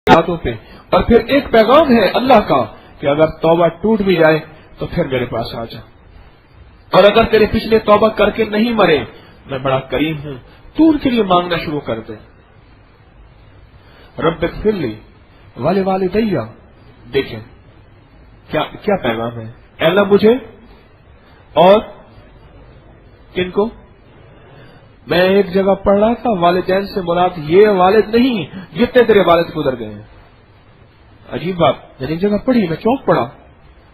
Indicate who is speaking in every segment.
Speaker 1: باتوں پہ. اور پھر ایک پیغام ہے اللہ کا کہ اگر توبہ ٹوٹ بھی جائے تو پھر میرے پاس آ جا, اور اگر تیرے پچھلے توبہ کر کے نہیں مرے میں بڑا کریم ہوں, تو ان کے لیے مانگنا شروع کر دے. رب اغفر لی ولوالدی, دیکھیں کیا پیغام ہے. اے اللہ مجھے اور کن کو, میں ایک جگہ پڑھ رہا تھا والدین سے مراد یہ والد نہیں جتنے تیرے والد گزر گئے ہیں. عجیب بات, میں نے ایک جگہ پڑھی, میں چوک پڑا,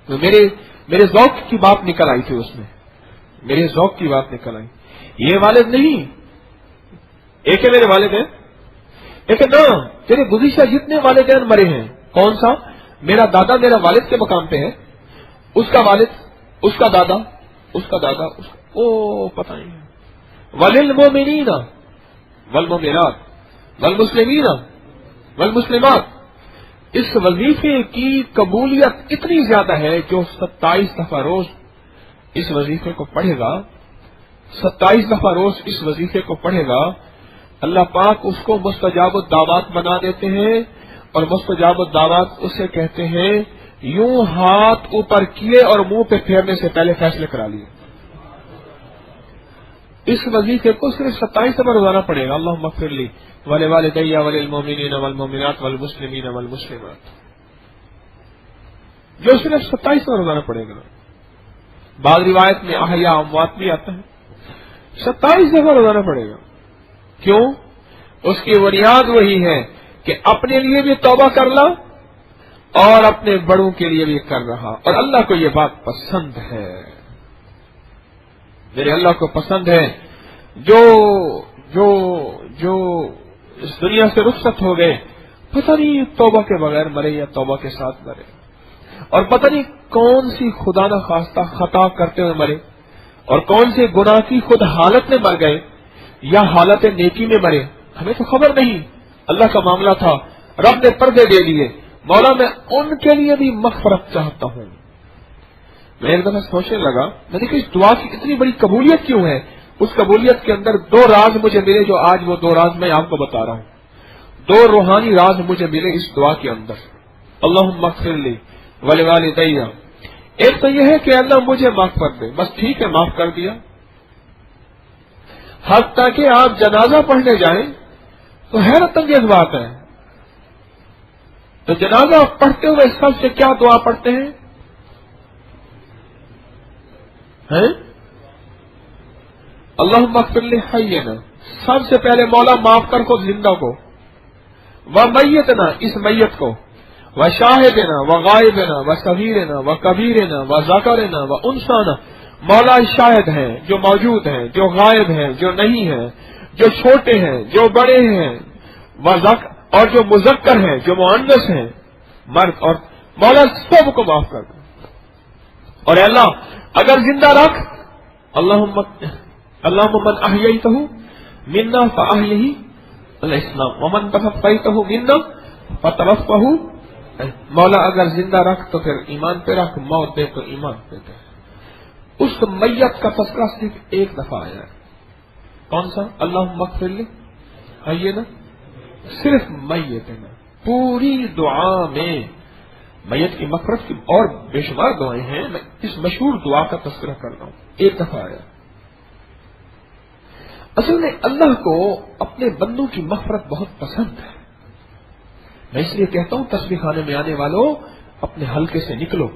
Speaker 1: تو میرے ذوق کی بات نکل آئی تھی اس میں, میرے ذوق کی بات نکل آئی. یہ والد نہیں, ایک ہے میرے والدین, ایک ہے نا تیرے گزشتہ جتنے والدین مرے ہیں. کون سا؟ میرا دادا میرا والد کے مقام پہ ہے, اس کا والد, اس کا دادا, اس کا دادا, پتہ نہیں. وللمؤمنین والمؤمنات والمسلمین والمسلمات, اس وظیفے کی قبولیت اتنی زیادہ ہے جو 27 دفعہ روز اس وظیفے کو پڑھے گا, 27 دفعہ روز اس وظیفے کو پڑھے گا, اللہ پاک اس کو مستجاب الدعوات بنا دیتے ہیں. اور مستجاب الدعوات اسے کہتے ہیں یوں ہاتھ اوپر کیے اور منہ پہ پھیرنے سے پہلے فیصلے کرا لیے. اس وظیفے کو صرف 27 دفعہ روزانہ پڑھے گا. اللہم اغفر لی ولوالدی وللمؤمنین والمؤمنات والمسلمین والمسلمات, جو صرف 27 دفعہ روزانہ پڑھے گا. بعض روایت میں احیاء اموات بھی آتا ہے, 27 دفعہ روزانہ پڑھے گا. کیوں؟ اس کی بنیاد وہی ہے کہ اپنے لیے بھی توبہ کر لا اور اپنے بڑوں کے لیے بھی کر رہا, اور اللہ کو یہ بات پسند ہے. میرے اللہ کو پسند ہے جو جو جو اس دنیا سے رخصت ہو گئے, پتہ نہیں توبہ کے بغیر مرے یا توبہ کے ساتھ مرے, اور پتہ نہیں کون سی خدا نہ خواستہ خطا کرتے ہوئے مرے, اور کون سے گناہ کی خود حالت میں مر گئے یا حالت نیکی میں مرے, ہمیں تو خبر نہیں. اللہ کا معاملہ تھا, رب نے پردے دے دیے. مولا میں ان کے لیے بھی مغفرت چاہتا ہوں. میں ایک دفعہ سوچنے لگا, میں نے کہا اس دعا کی اتنی بڑی قبولیت کیوں ہے؟ اس قبولیت کے اندر 2 راز مجھے ملے, جو آج وہ 2 راز میں آپ کو بتا رہا ہوں. 2 روحانی راز مجھے ملے اس دعا کے اندر. اللہم اغفر لی ولوالدی, ایک تو یہ ہے کہ اللہ مجھے معاف کر دے, بس ٹھیک ہے معاف کر دیا. حتیٰ کہ آپ جنازہ پڑھنے جائیں تو حیرت انگیز بات ہے, تو جنازہ پڑھتے ہوئے سب سے کیا دعا پڑھتے ہیں؟ اللہم اغفر لی حینا, سب سے پہلے مولا معاف کر خود زندہ کو, و میتنا, اس میت کو, و شاہدنا و غائبنا و صغیرنا و کبیرنا و ذکرنا و انثانا, مولا شاہد ہیں جو موجود ہیں, جو غائب ہیں جو نہیں ہیں, جو چھوٹے ہیں جو بڑے ہیں, اور جو مذکر ہیں جو مؤنث ہیں, مرد اور مولا سب کو معاف کر دو. اور اے اللہ اگر زندہ رکھ, اللہم من احییتہ منا فاحیہ الاسلام ومن توفیتہ منا فتوفہ, مولا اگر زندہ رکھ تو پھر ایمان پہ رکھ, موت دے تو ایمان پہ دے. اس میت کا تذکرہ صرف ایک دفعہ آیا ہے. کون سا؟ اللہم اغفر لی حینا, صرف میت ہے. پوری دعا میں میت کی مغفرت کی اور بے شمار دعائیں ہیں, میں اس مشہور دعا کا تذکرہ کر رہا ہوں, ایک دفعہ آیا. اصل میں اللہ کو اپنے بندوں کی مغفرت بہت پسند ہے. میں اس لیے کہتا ہوں تسبیح خانے میں آنے والوں اپنے حلقے سے نکلو,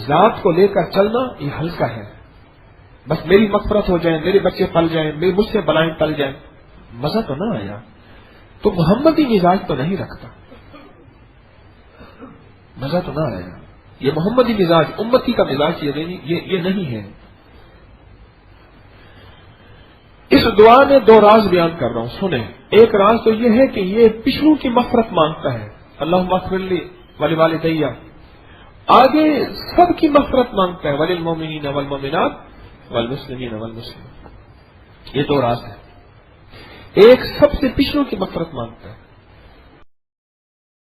Speaker 1: ذات کو لے کر چلنا یہ حلقہ ہے. بس میری مغفرت ہو جائے, میرے بچے پل جائیں, مجھ سے بلائیں ٹل جائیں, مزہ تو نہ آیا. تو محمدی مزاج تو نہیں رکھتا, مزہ تو نہ آیا. یہ محمدی مزاج, امتی کا مزاج یہ نہیں ہے. اس دعا میں 2 راز بیان کر رہا ہوں, سنیں. ایک راز تو یہ ہے کہ یہ پچھلوں کی مغفرت مانگتا ہے, اللہم اغفر لی ولوالدی. آگے سب کی مغفرت مانگتا ہے, وللمؤمنین والمؤمنات والمسلمین والمسلمات. یہ 2 راز ہیں. ایک سب سے پچھلوں کی مغفرت مانگتا ہے,